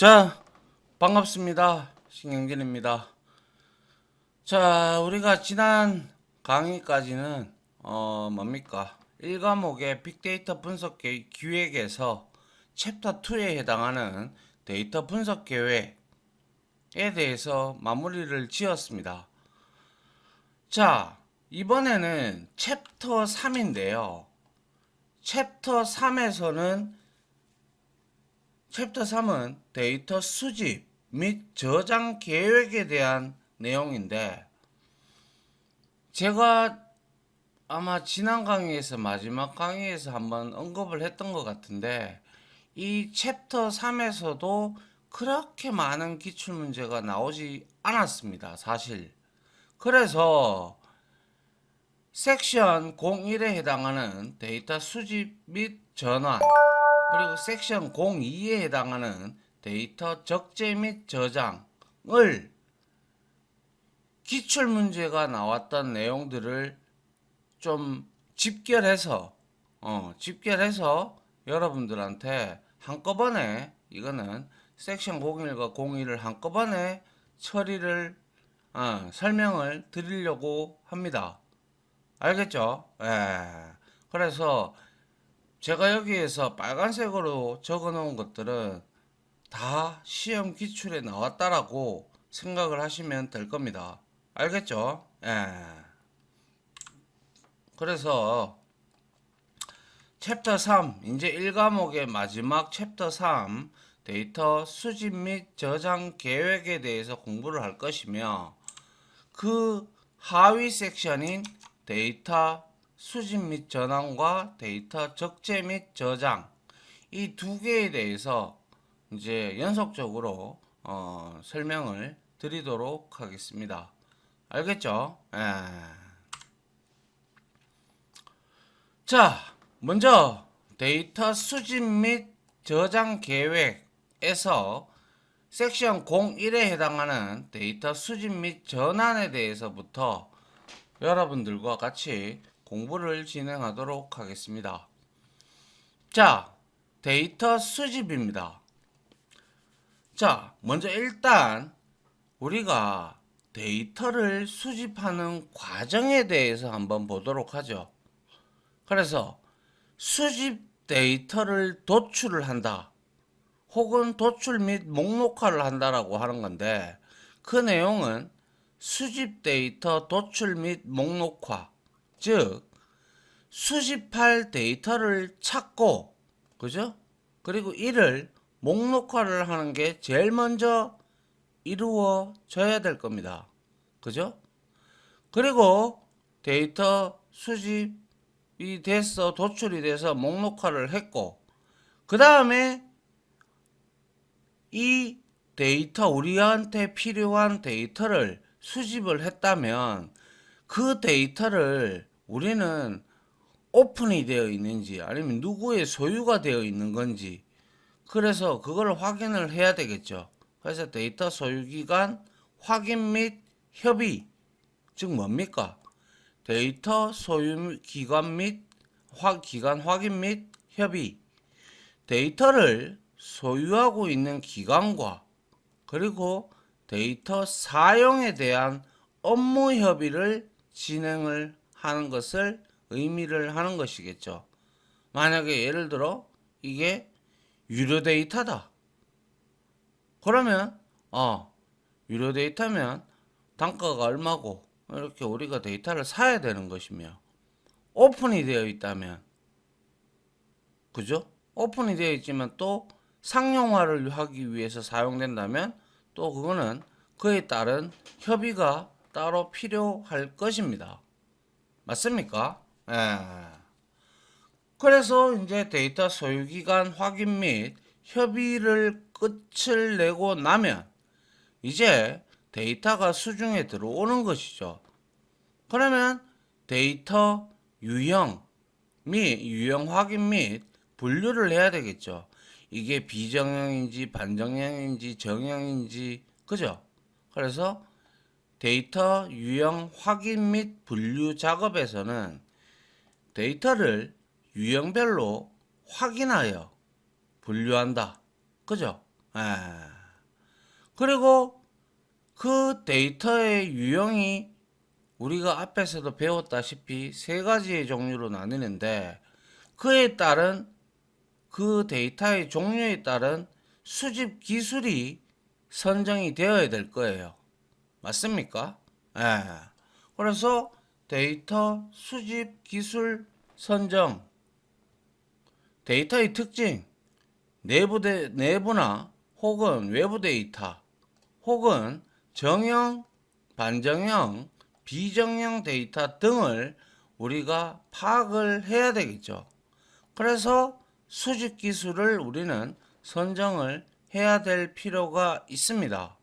자, 반갑습니다. 신경진입니다. 자, 우리가 지난 강의까지는 뭡니까? 1과목의 빅데이터 분석 기획에서 챕터 2에 해당하는 데이터 분석 계획에 대해서 마무리를 지었습니다. 자, 이번에는 챕터 3인데요. 챕터 3은 데이터 수집 및 저장 계획에 대한 내용인데, 제가 아마 지난 강의에서 마지막 강의에서 한번 언급을 했던 것 같은데, 이 챕터 3에서도 그렇게 많은 기출문제가 나오지 않았습니다, 사실. 그래서 섹션 01에 해당하는 데이터 수집 및 전환, 그리고 섹션 02에 해당하는 데이터 적재 및 저장을 기출문제가 나왔던 내용들을 좀 집결해서 여러분들한테 한꺼번에, 이거는 섹션 01과 02를 한꺼번에 처리를 설명을 드리려고 합니다. 알겠죠? 예. 그래서 제가 여기에서 빨간색으로 적어 놓은 것들은 다 시험 기출에 나왔다라고 생각을 하시면 될 겁니다. 알겠죠? 예. 그래서 챕터 3, 이제 1과목의 마지막 챕터 3, 데이터 수집 및 저장 계획에 대해서 공부를 할 것이며, 그 하위 섹션인 데이터 수집 및 전환과 데이터 적재 및 저장, 이 두 개에 대해서 이제 연속적으로 설명을 드리도록 하겠습니다. 알겠죠? 자, 먼저 데이터 수집 및 저장 계획에서 섹션 01에 해당하는 데이터 수집 및 전환에 대해서부터 여러분들과 같이 공부를 진행하도록 하겠습니다. 자, 데이터 수집입니다. 자, 먼저 일단 우리가 데이터를 수집하는 과정에 대해서 한번 보도록 하죠. 그래서 수집 데이터를 도출을 한다, 혹은 도출 및 목록화를 한다라고 하는 건데, 그 내용은 수집 데이터 도출 및 목록화, 즉 수집할 데이터를 찾고, 그죠? 그리고 이를 목록화를 하는 게 제일 먼저 이루어져야 될 겁니다. 그죠? 그리고 데이터 수집이 돼서 도출이 돼서 목록화를 했고, 그 다음에 이 데이터, 우리한테 필요한 데이터를 수집을 했다면 그 데이터를 우리는 오픈이 되어 있는지, 아니면 누구의 소유가 되어 있는 건지, 그래서 그걸 확인을 해야 되겠죠. 그래서 데이터 소유기간 확인 및 협의, 즉 뭡니까? 데이터 소유기간 및 기간 확인 및 협의, 데이터를 소유하고 있는 기관과 그리고 데이터 사용에 대한 업무 협의를 진행을 하는 것을 의미를 하는 것이겠죠. 만약에 예를 들어 이게 유료 데이터다. 그러면 유료 데이터면 단가가 얼마고 이렇게 우리가 데이터를 사야 되는 것이며, 오픈이 되어 있다면, 그죠? 오픈이 되어 있지만 또 상용화를 하기 위해서 사용된다면 또 그거는 그에 따른 협의가 따로 필요할 것입니다. 맞습니까? 그래서 이제 데이터 소유기간 확인 및 협의를 끝을 내고 나면 이제 데이터가 수중에 들어오는 것이죠. 그러면 데이터 유형 확인 및 분류를 해야 되겠죠. 이게 비정형인지 반정형인지 정형인지, 그죠? 그래서 데이터 유형 확인 및 분류 작업에서는 데이터를 유형별로 확인하여 분류한다. 그죠? 그리고 그 데이터의 유형이 우리가 앞에서도 배웠다시피 세 가지의 종류로 나뉘는데, 그에 따른 그 데이터의 종류에 따른 수집 기술이 선정이 되어야 될 거예요. 맞습니까? 예. 그래서 데이터 수집 기술 선정, 데이터의 특징, 내부나 혹은 외부 데이터, 혹은 정형, 반정형, 비정형 데이터 등을 우리가 파악을 해야 되겠죠. 그래서 수집 기술을 우리는 선정을 해야 될 필요가 있습니다.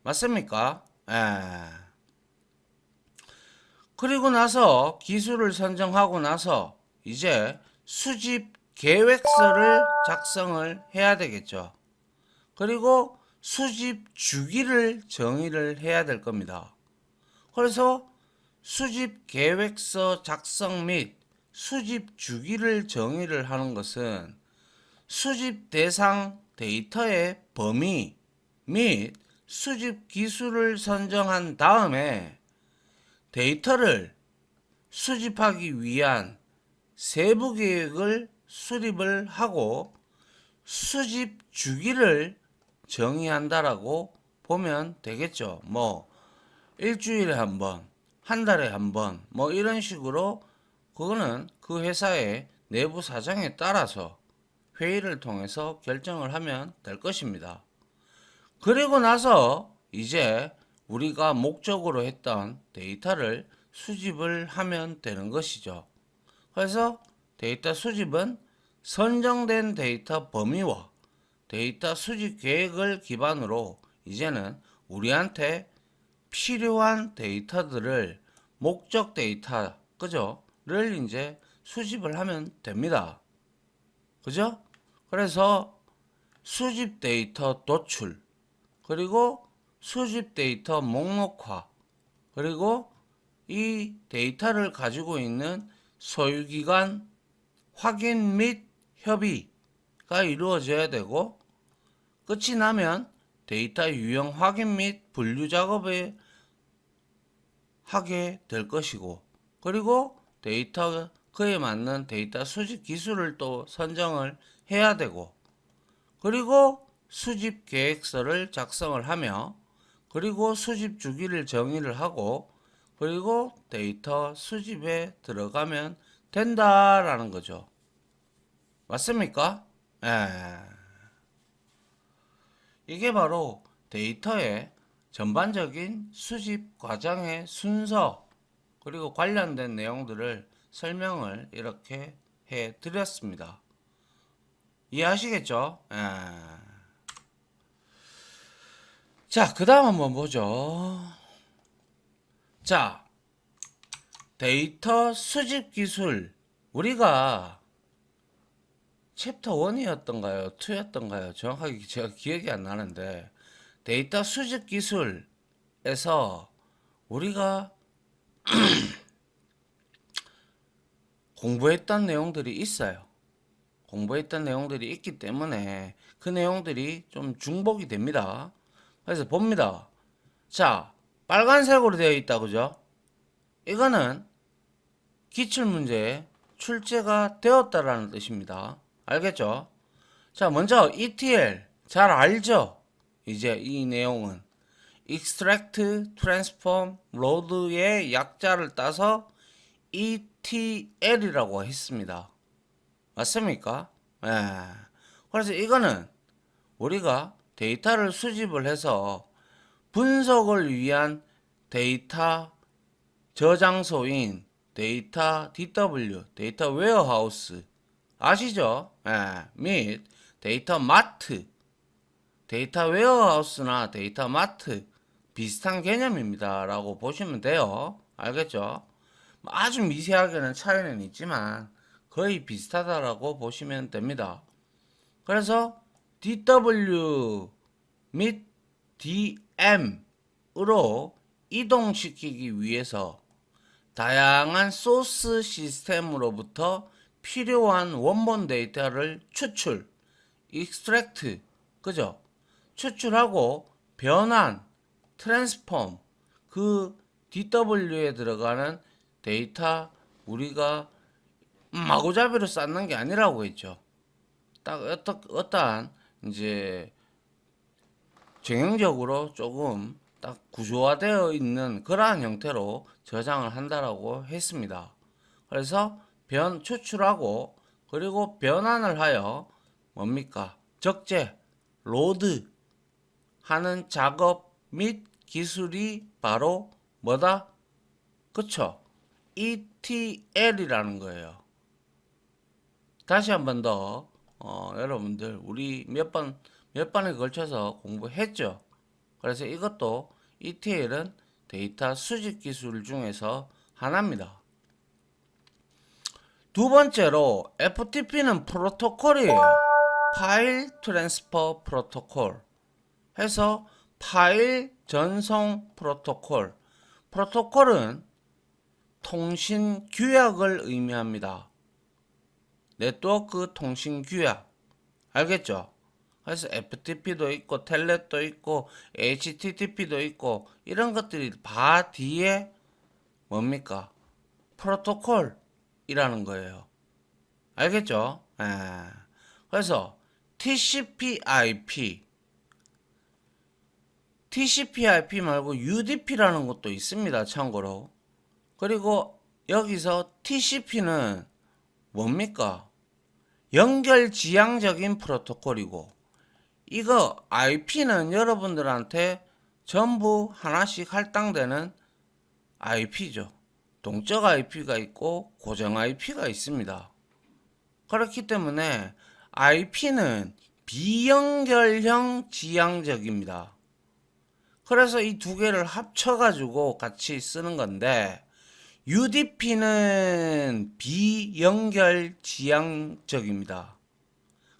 맞습니까? 예. 그리고 나서 기술을 선정하고 나서 이제 수집 계획서를 작성을 해야 되겠죠. 그리고 수집 주기를 정의를 해야 될 겁니다. 그래서 수집 계획서 작성 및 수집 주기를 정의를 하는 것은 수집 대상 데이터의 범위 및 수집 기술을 선정한 다음에 데이터를 수집하기 위한 세부 계획을 수립을 하고 수집 주기를 정의한다라고 보면 되겠죠. 뭐 일주일에 한 번, 한 달에 한 번, 뭐 이런 식으로 그거는 그 회사의 내부 사정에 따라서 회의를 통해서 결정을 하면 될 것입니다. 그리고 나서 이제 우리가 목적으로 했던 데이터를 수집을 하면 되는 것이죠. 그래서 데이터 수집은 선정된 데이터 범위와 데이터 수집 계획을 기반으로 이제는 우리한테 필요한 데이터들을 목적 데이터, 그죠?를 이제 수집을 하면 됩니다. 그죠? 그래서 수집 데이터 도출, 그리고 수집 데이터 목록화, 그리고 이 데이터를 가지고 있는 소유기관 확인 및 협의가 이루어져야 되고, 끝이 나면 데이터 유형 확인 및 분류 작업을 하게 될 것이고, 그리고 데이터 그에 맞는 데이터 수집 기술을 또 선정을 해야 되고, 그리고 수집 계획서를 작성을 하며, 그리고 수집 주기를 정의를 하고, 그리고 데이터 수집에 들어가면 된다라는 거죠. 맞습니까? 예. 이게 바로 데이터의 전반적인 수집 과정의 순서, 그리고 관련된 내용들을 설명을 이렇게 해 드렸습니다. 이해하시겠죠? 자, 그 다음 한번 보죠. 자, 데이터 수집 기술. 우리가 챕터 1이었던가요? 2였던가요? 정확하게 제가 기억이 안 나는데, 데이터 수집 기술에서 우리가 공부했던 내용들이 있어요. 공부했던 내용들이 있기 때문에 그 내용들이 좀 중복이 됩니다. 그래서 봅니다. 자, 빨간색으로 되어 있다, 그죠? 이거는 기출문제에 출제가 되었다라는 뜻입니다. 알겠죠? 자, 먼저 ETL 잘 알죠? 이제 이 내용은 Extract, Transform, Load의 약자를 따서 ETL이라고 했습니다. 맞습니까? 예. 그래서 이거는 우리가 데이터를 수집을 해서 분석을 위한 데이터 저장소인 데이터 DW, 데이터 웨어하우스 아시죠? 예. 및 데이터 마트, 데이터 웨어하우스나 데이터 마트 비슷한 개념입니다 라고 보시면 돼요. 알겠죠? 아주 미세하게는 차이는 있지만 거의 비슷하다라고 보시면 됩니다. 그래서 DW 및 DM으로 이동시키기 위해서 다양한 소스 시스템으로부터 필요한 원본 데이터를 추출, extract, 그죠? 추출하고 변환, 트랜스폼, 그 DW에 들어가는 데이터 우리가 마구잡이로 쌓는 게 아니라고 했죠. 딱 어떠한 이제 정형적으로 조금 딱 구조화되어 있는 그러한 형태로 저장을 한다라고 했습니다. 그래서 추출하고 그리고 변환을 하여 뭡니까? 적재, 로드 하는 작업 및 기술이 바로 뭐다? 그쵸? ETL이라는 거예요. 다시 한 번 더, 여러분들, 우리 몇 번에 걸쳐서 공부했죠? 그래서 이것도 ETL은 데이터 수집 기술 중에서 하나입니다. 두 번째로 FTP는 프로토콜이에요. 파일 트랜스퍼 프로토콜 해서 파일 전송 프로토콜. 프로토콜은 통신 규약을 의미합니다. 네트워크 통신 규약. 알겠죠? 그래서 FTP도 있고 텔넷도 있고 HTTP도 있고 이런 것들이 다 뒤에 뭡니까? 프로토콜이라는 거예요. 알겠죠? 그래서 TCP/IP 말고 UDP라는 것도 있습니다. 참고로. 그리고 여기서 TCP는 뭡니까? 연결지향적인 프로토콜이고 이거 IP는 여러분들한테 전부 하나씩 할당되는 IP죠. 동적 IP가 있고 고정 IP가 있습니다. 그렇기 때문에 IP는 비연결형 지향적입니다. 그래서 이 두 개를 합쳐가지고 같이 쓰는 건데 UDP는 비연결 지향적입니다.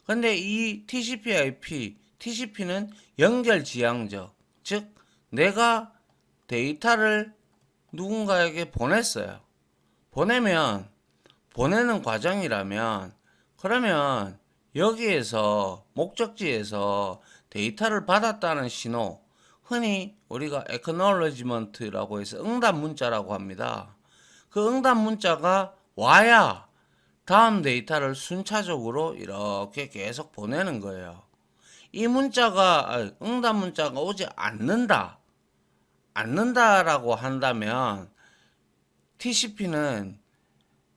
근데 이 TCP/IP, TCP는 연결 지향적, 즉 내가 데이터를 누군가에게 보냈어요. 보내면 보내는 과정이라면 그러면 여기에서 목적지에서 데이터를 받았다는 신호, 흔히 우리가 acknowledgement라고 해서 응답 문자라고 합니다. 그 응답 문자가 와야 다음 데이터를 순차적으로 이렇게 계속 보내는 거예요. 이 문자가 응답 문자가 오지 않는다라고 한다면 TCP는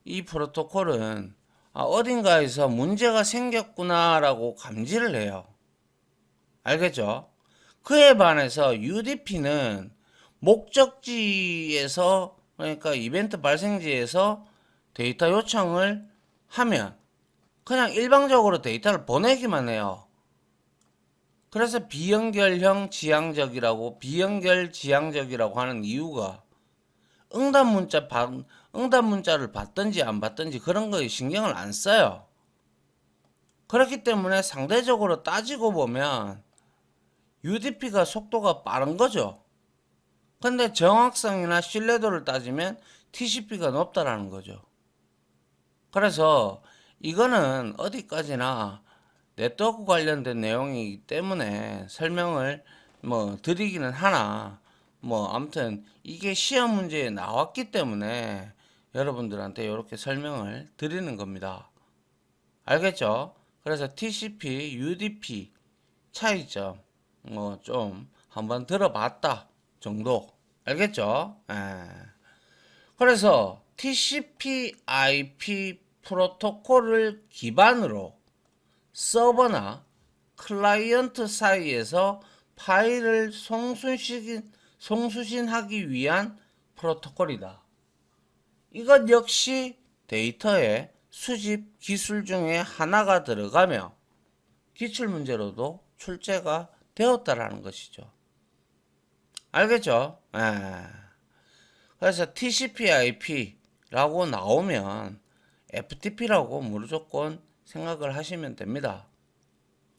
이 프로토콜은 어딘가에서 문제가 생겼구나라고 감지를 해요. 알겠죠? 그에 반해서 UDP는 목적지에서 그러니까 이벤트 발생지에서 데이터 요청을 하면 그냥 일방적으로 데이터를 보내기만 해요. 그래서 비연결 지향적이라고 하는 이유가 응답 문자를 받든지 안 받든지 그런 거에 신경을 안 써요. 그렇기 때문에 상대적으로 따지고 보면 UDP가 속도가 빠른 거죠. 근데 정확성이나 신뢰도를 따지면 TCP가 높다라는 거죠. 그래서 이거는 어디까지나 네트워크 관련된 내용이기 때문에 설명을 드리기는 하나 아무튼 이게 시험 문제에 나왔기 때문에 여러분들한테 이렇게 설명을 드리는 겁니다. 알겠죠? 그래서 TCP, UDP 차이점 좀 한번 들어봤다 정도. 알겠죠? 그래서 TCP/IP 프로토콜을 기반으로 서버나 클라이언트 사이에서 파일을 송수신하기 위한 프로토콜이다. 이것 역시 데이터의 수집 기술 중에 하나가 들어가며 기출문제로도 출제가 되었다라는 것이죠. 알겠죠? 그래서 TCP/IP라고 나오면 FTP라고 무조건 생각을 하시면 됩니다.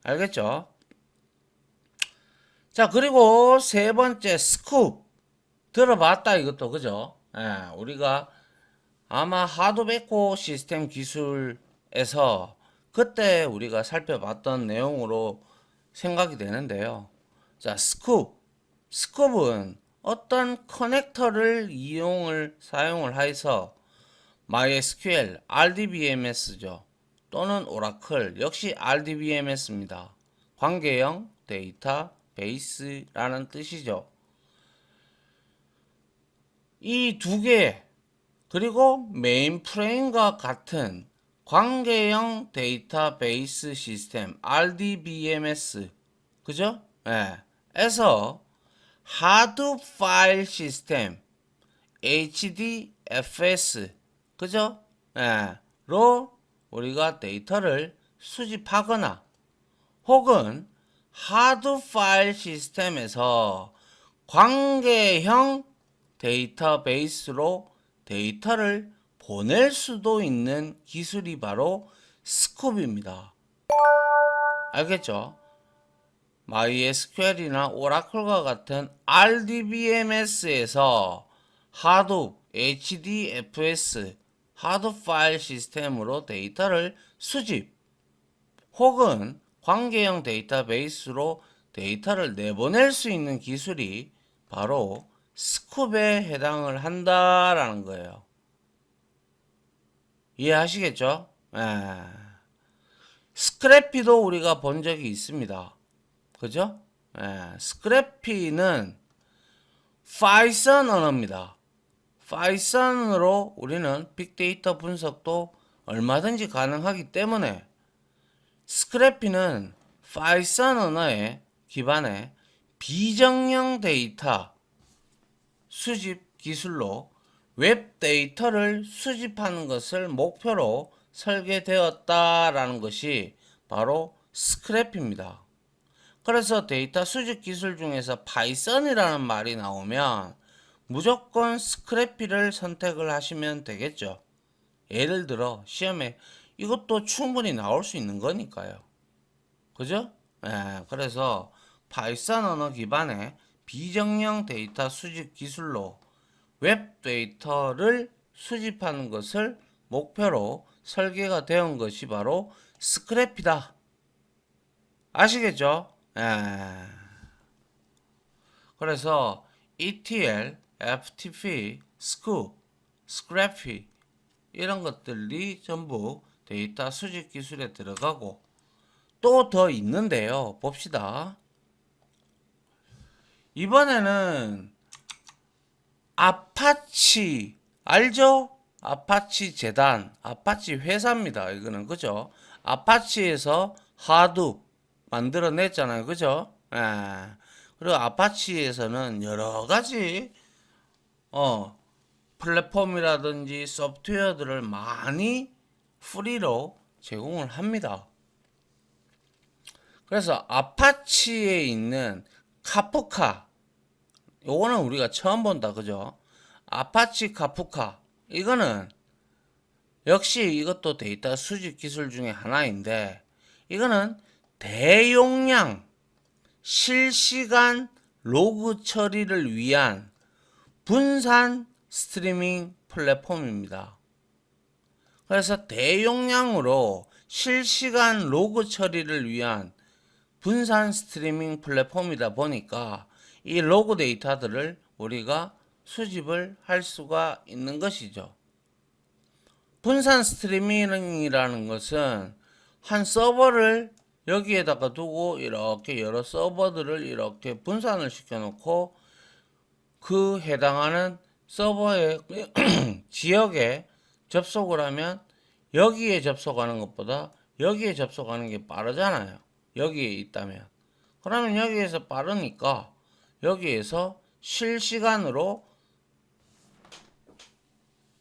알겠죠? 자, 그리고 세 번째 스쿱 들어봤다 이것도 그죠? 우리가 아마 하드베코 시스템 기술에서 그때 우리가 살펴봤던 내용으로 생각이 되는데요. 자, 스쿱은 어떤 커넥터를 사용을 해서 MySQL, RDBMS죠. 또는 오라클, 역시 RDBMS입니다. 관계형 데이터베이스라는 뜻이죠. 이 두 개, 그리고 메인프레임과 같은 관계형 데이터베이스 시스템, RDBMS, 그죠? 예. 에서 하드 파일 시스템, HDFS, 그죠? 예. 로 우리가 데이터를 수집하거나 혹은 하드 파일 시스템에서 관계형 데이터베이스로 데이터를 보낼 수도 있는 기술이 바로 스쿱입니다. 알겠죠? MySQL이나 오라클과 같은 RDBMS에서 하둡, HDFS, 하드 파일 시스템으로 데이터를 수집 혹은 관계형 데이터베이스로 데이터를 내보낼 수 있는 기술이 바로 스쿱에 해당을 한다라는 거예요. 이해하시겠죠? 스크래피도 우리가 본 적이 있습니다. 그죠? 스크래피는 파이썬 언어입니다. 파이썬으로 우리는 빅데이터 분석도 얼마든지 가능하기 때문에 스크래피는 파이썬 언어에 기반해 비정형 데이터 수집 기술로 웹 데이터를 수집하는 것을 목표로 설계되었다라는 것이 바로 스크래피입니다. 그래서 데이터 수집 기술 중에서 파이썬이라는 말이 나오면 무조건 스크래피를 선택을 하시면 되겠죠. 예를 들어 시험에 이것도 충분히 나올 수 있는 거니까요. 그죠? 그래서 파이썬 언어 기반의 비정형 데이터 수집 기술로 웹 데이터를 수집하는 것을 목표로 설계가 되어 것이 바로 스크래피다. 아시겠죠? 그래서 ETL, FTP, 스쿱, 스크래피 이런 것들이 전부 데이터 수집 기술에 들어가고 또 더 있는데요. 봅시다. 이번에는 아파치 알죠? 아파치 재단, 아파치 회사입니다. 이거는 그죠? 아파치에서 하둡 만들어냈잖아요. 그죠? 그리고 아파치에서는 여러 가지 플랫폼이라든지 소프트웨어들을 많이 프리로 제공을 합니다. 그래서 아파치에 있는 카프카, 요거는 우리가 처음 본다. 그죠? 아파치 카프카, 이거는 역시 이것도 데이터 수집 기술 중에 하나인데, 이거는 대용량 실시간 로그 처리를 위한 분산 스트리밍 플랫폼입니다. 그래서 대용량으로 실시간 로그 처리를 위한 분산 스트리밍 플랫폼이다 보니까 이 로그 데이터들을 우리가 수집을 할 수가 있는 것이죠. 분산 스트리밍이라는 것은 한 서버를 여기에다가 두고 이렇게 여러 서버들을 이렇게 분산을 시켜 놓고 그 해당하는 서버의 지역에 접속을 하면 여기에 접속하는 것보다 여기에 접속하는 게 빠르잖아요. 여기에 있다면. 그러면 여기에서 빠르니까 여기에서 실시간으로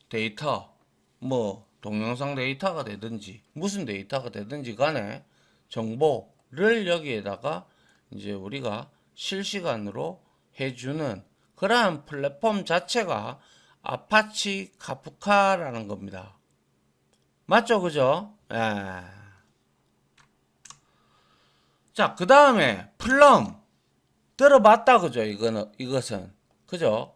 데이터, 뭐 동영상 데이터가 되든지 무슨 데이터가 되든지 간에 정보를 여기에다가 이제 우리가 실시간으로 해주는 그러한 플랫폼 자체가 아파치 카프카라는 겁니다. 맞죠? 그죠? 자, 그 다음에 플럼 들어봤다. 그죠? 이것은 그죠?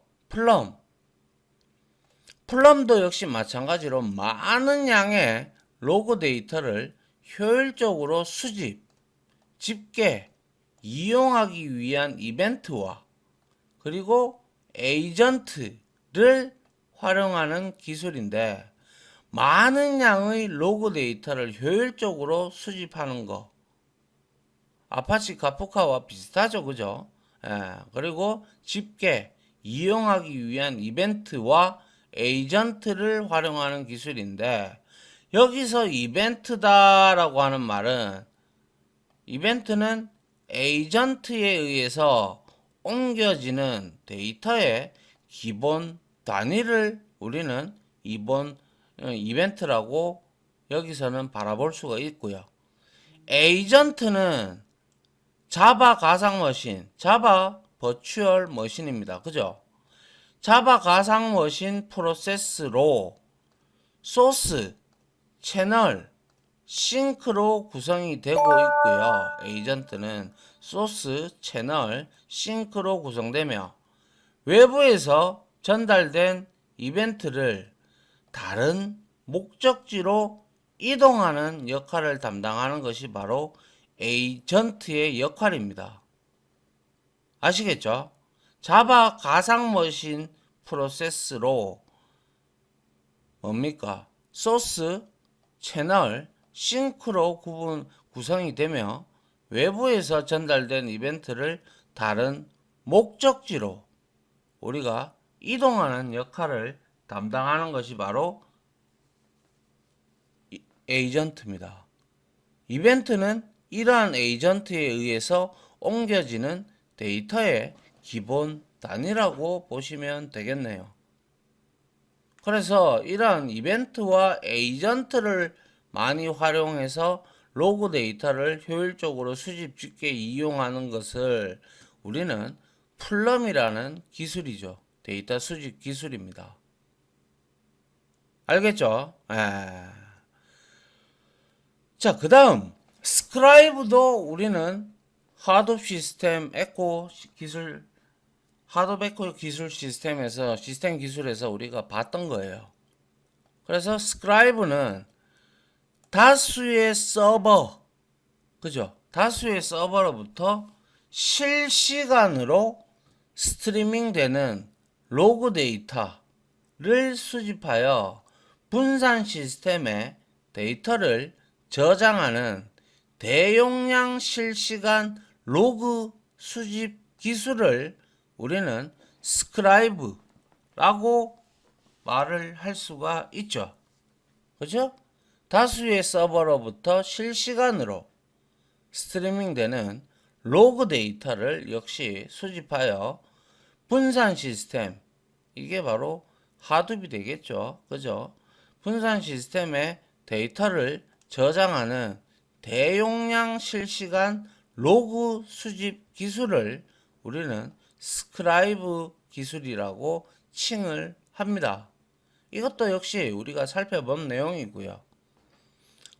플럼도 역시 마찬가지로 많은 양의 로그 데이터를 효율적으로 수집, 집계, 이용하기 위한 이벤트와 그리고 에이전트를 활용하는 기술인데, 많은 양의 로그 데이터를 효율적으로 수집하는 거, 아파치 카프카와 비슷하죠, 그죠? 그리고 집계, 이용하기 위한 이벤트와 에이전트를 활용하는 기술인데, 여기서 이벤트다라고 하는 말은, 이벤트는 에이전트에 의해서 옮겨지는 데이터의 기본 단위를 우리는 이벤트라고 여기서는 바라볼 수가 있고요. 에이전트는 자바 가상머신, 자바 버추얼 머신입니다. 그죠? 자바 가상머신 프로세스로 소스, 채널, 싱크로 구성이 되고 있고요. 에이전트는 소스, 채널, 싱크로 구성되며 외부에서 전달된 이벤트를 다른 목적지로 이동하는 역할을 담당하는 것이 바로 에이전트의 역할입니다. 아시겠죠? 자바 가상머신 프로세스로 뭡니까? 소스, 채널, 싱크로 구성이 되며 외부에서 전달된 이벤트를 다른 목적지로 우리가 이동하는 역할을 담당하는 것이 바로 에이전트입니다. 이벤트는 이러한 에이전트에 의해서 옮겨지는 데이터의 기본 단위라고 보시면 되겠네요. 그래서 이러한 이벤트와 에이전트를 많이 활용해서 로그 데이터를 효율적으로 수집, 집계, 이용하는 것을 우리는 플럼이라는 기술이죠. 데이터 수집 기술입니다. 알겠죠? 자, 그 다음 스크라이브도 우리는 하둡 시스템 에코 기술, 하둡 에코 기술 시스템에서, 시스템 기술에서 우리가 봤던 거예요. 그래서 스크라이브는 다수의 서버, 그죠? 다수의 서버로부터 실시간으로 스트리밍 되는 로그 데이터를 수집하여 분산 시스템에 데이터를 저장하는 대용량 실시간 로그 수집 기술을 우리는 스크라이브라고 말을 할 수가 있죠. 그죠? 다수의 서버로부터 실시간으로 스트리밍 되는 로그 데이터를 역시 수집하여 분산 시스템, 이게 바로 하둡이 되겠죠. 그죠? 분산 시스템에 데이터를 저장하는 대용량 실시간 로그 수집 기술을 우리는 스크라이브 기술이라고 칭을 합니다. 이것도 역시 우리가 살펴본 내용이고요.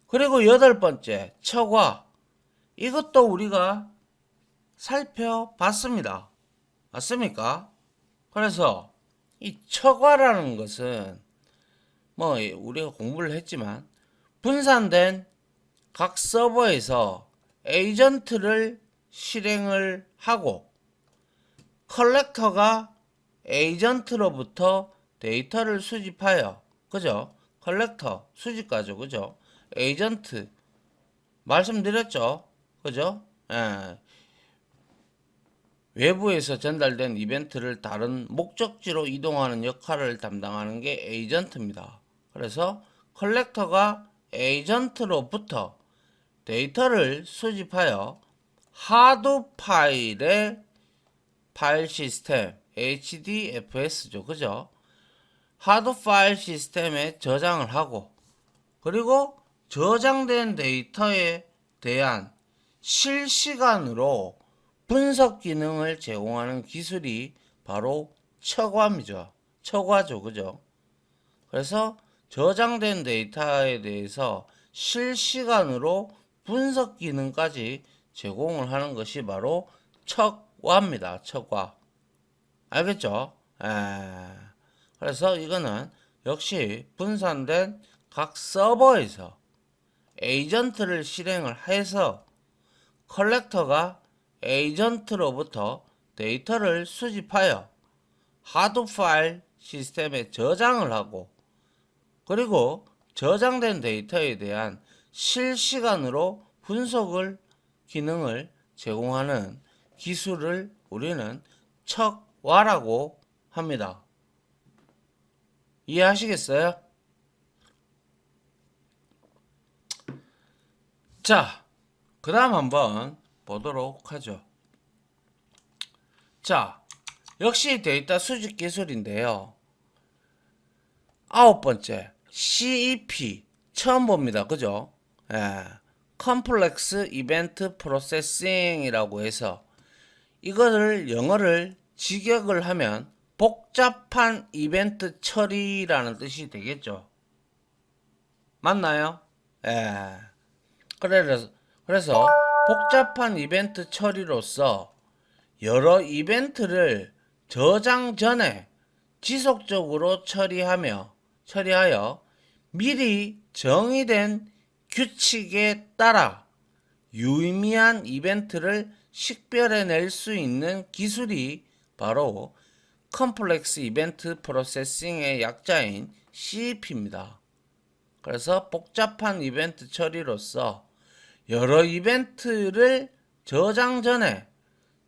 그리고 여덟 번째, 척화. 이것도 우리가 살펴봤습니다. 맞습니까? 그래서 이 척화라는 것은 뭐 우리가 공부를 했지만 분산된 각 서버에서 에이전트를 실행을 하고 컬렉터가 에이전트로부터 데이터를 수집하여, 그죠? 컬렉터 수집가죠, 그죠? 에이전트 말씀드렸죠, 그죠? 외부에서 전달된 이벤트를 다른 목적지로 이동하는 역할을 담당하는 게 에이전트입니다. 그래서 컬렉터가 에이전트로부터 데이터를 수집하여 하드 파일의 파일 시스템 HDFS죠, 그죠? 하드 파일 시스템에 저장을 하고, 그리고 저장된 데이터에 대한 실시간으로 분석 기능을 제공하는 기술이 바로 척화죠, 그죠? 그래서 저장된 데이터에 대해서 실시간으로 분석 기능까지 제공을 하는 것이 바로 척화입니다. 척화. 알겠죠? 그래서 이거는 역시 분산된 각 서버에서 에이전트를 실행을 해서 컬렉터가 에이전트로부터 데이터를 수집하여 하드 파일 시스템에 저장을 하고, 그리고 저장된 데이터에 대한 실시간으로 분석을 기능을 제공하는 기술을 우리는 척와라고 합니다. 이해하시겠어요? 자, 그 다음 한번 보도록 하죠. 자, 역시 데이터 수집 기술인데요. 9번째, CEP. 처음 봅니다. 그죠? 예. Complex Event Processing이라고 해서 이거를 영어를 직역을 하면 복잡한 이벤트 처리라는 뜻이 되겠죠. 맞나요? 예. 그래서 복잡한 이벤트 처리로서 여러 이벤트를 저장 전에 지속적으로 처리하여 미리 정의된 규칙에 따라 유의미한 이벤트를 식별해낼 수 있는 기술이 바로 컴플렉스 이벤트 프로세싱의 약자인 CEP입니다. 그래서 복잡한 이벤트 처리로서 여러 이벤트를 저장 전에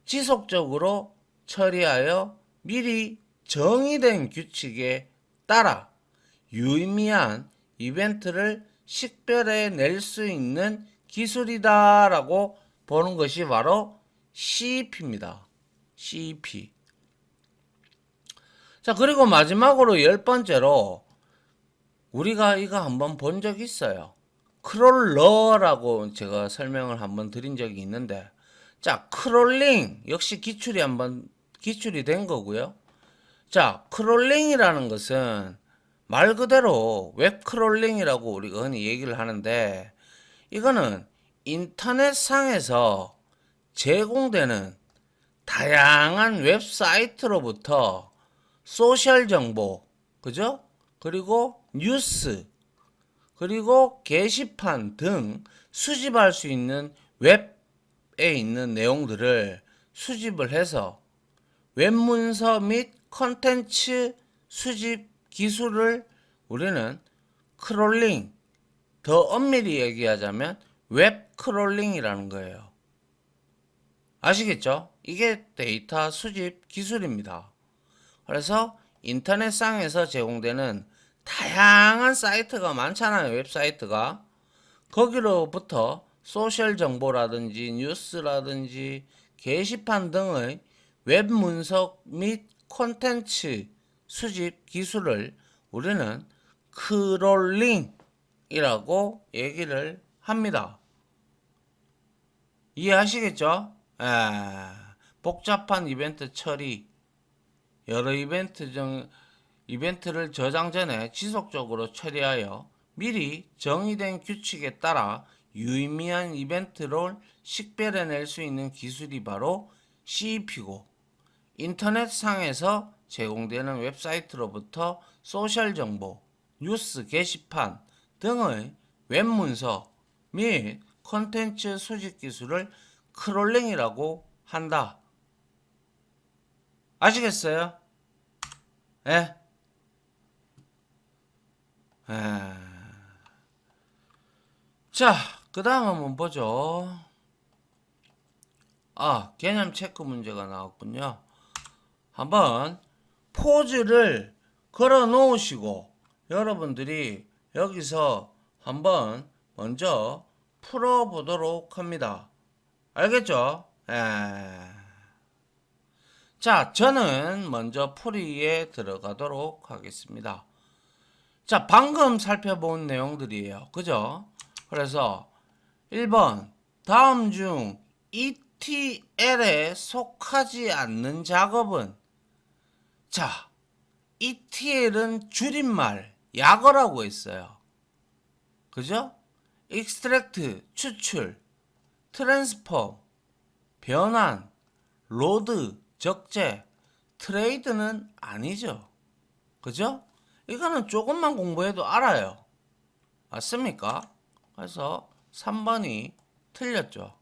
지속적으로 처리하여 미리 정의된 규칙에 따라 유의미한 이벤트를 식별해낼 수 있는 기술이다라고 보는 것이 바로 CEP입니다. CEP. 자, 그리고 마지막으로 10번째로 우리가 이거 한번 본 적이 있어요. 크롤러라고 제가 설명을 한번 드린 적이 있는데, 자, 크롤링 역시 기출이 된 거고요. 자, 크롤링이라는 것은 말 그대로 웹 크롤링이라고 우리가 흔히 얘기를 하는데, 이거는 인터넷상에서 제공되는 다양한 웹사이트로부터 소셜 정보, 그죠? 그리고 뉴스, 그리고 게시판 등 수집할 수 있는 웹에 있는 내용들을 수집을 해서 웹문서 및 컨텐츠 수집 기술을 우리는 크롤링, 더 엄밀히 얘기하자면 웹 크롤링이라는 거예요. 아시겠죠? 이게 데이터 수집 기술입니다. 그래서 인터넷상에서 제공되는 다양한 사이트가 많잖아요. 웹사이트가. 거기로부터 소셜 정보라든지 뉴스라든지 게시판 등의 웹 문서 및 콘텐츠 수집 기술을 우리는 크롤링이라고 얘기를 합니다. 이해하시겠죠? 복잡한 이벤트 처리, 여러 이벤트를 저장 전에 지속적으로 처리하여 미리 정의된 규칙에 따라 유의미한 이벤트를 식별해낼 수 있는 기술이 바로 CEP고, 인터넷상에서 제공되는 웹사이트로부터 소셜 정보, 뉴스 게시판 등의 웹문서 및 콘텐츠 수집 기술을 크롤링이라고 한다. 아시겠어요? 예? 자, 그 다음 한번 보죠. 개념 체크 문제가 나왔군요. 한번 포즈를 걸어 놓으시고 여러분들이 여기서 한번 먼저 풀어 보도록 합니다. 알겠죠? 자, 저는 먼저 풀이에 들어가도록 하겠습니다. 자, 방금 살펴본 내용들이에요. 그죠? 그래서 1번, 다음 중 ETL에 속하지 않는 작업은, 자, ETL은 줄임말, 약어라고 했어요. 그죠? extract, 추출, transform, 변환, load, 적재, 트레이드는 아니죠. 그죠? 이거는 조금만 공부해도 알아요. 맞습니까? 그래서 3번이 틀렸죠.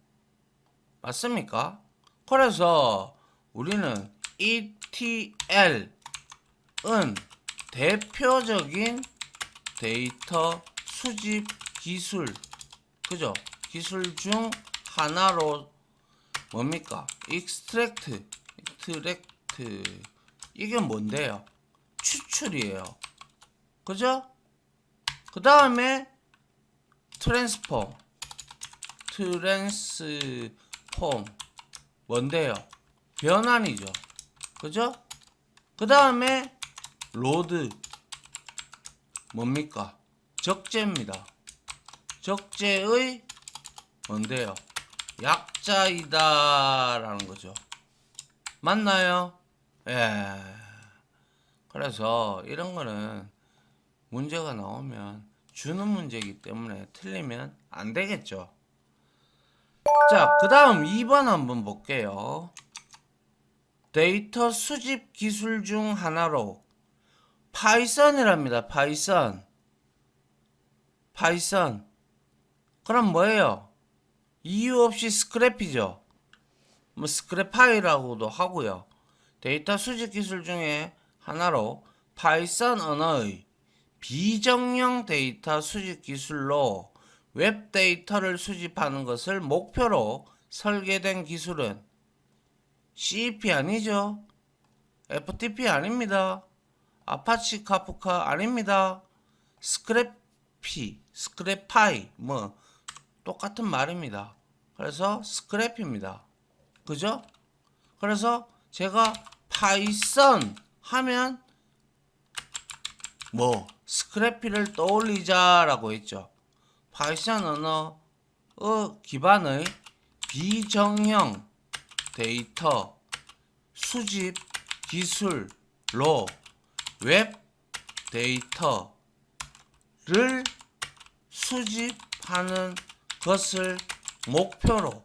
맞습니까? 그래서 우리는 ETL은 대표적인 데이터 수집 기술, 그죠? 기술 중 하나로 뭡니까? 익스트랙트, 이게 뭔데요? 추출이에요. 그죠? 그 다음에 트랜스폼 뭔데요? 변환이죠. 그죠? 그 다음에 로드 뭡니까? 적재입니다. 적재의 뭔데요? 약자이다 라는 거죠. 맞나요? 예. 그래서 이런 거는 문제가 나오면 주는 문제이기 때문에 틀리면 안 되겠죠. 자, 그 다음 2번 한번 볼게요. 데이터 수집 기술 중 하나로 파이썬이랍니다. 파이썬. 그럼 뭐예요? 이유 없이 스크래피죠. 뭐 스크래파이라고도 하고요. 데이터 수집 기술 중에 하나로 파이썬 언어의 비정형 데이터 수집 기술로 웹 데이터를 수집하는 것을 목표로 설계된 기술은 CEP 아니죠. FTP 아닙니다. 아파치 카프카 아닙니다. 스크래파이 뭐 똑같은 말입니다. 그래서 스크래피입니다. 그죠? 그래서 제가 파이썬 하면 뭐 스크래피를 떠올리자라고 했죠. 파이썬 언어의 기반의 비정형 데이터 수집 기술로 웹 데이터를 수집하는 것을 목표로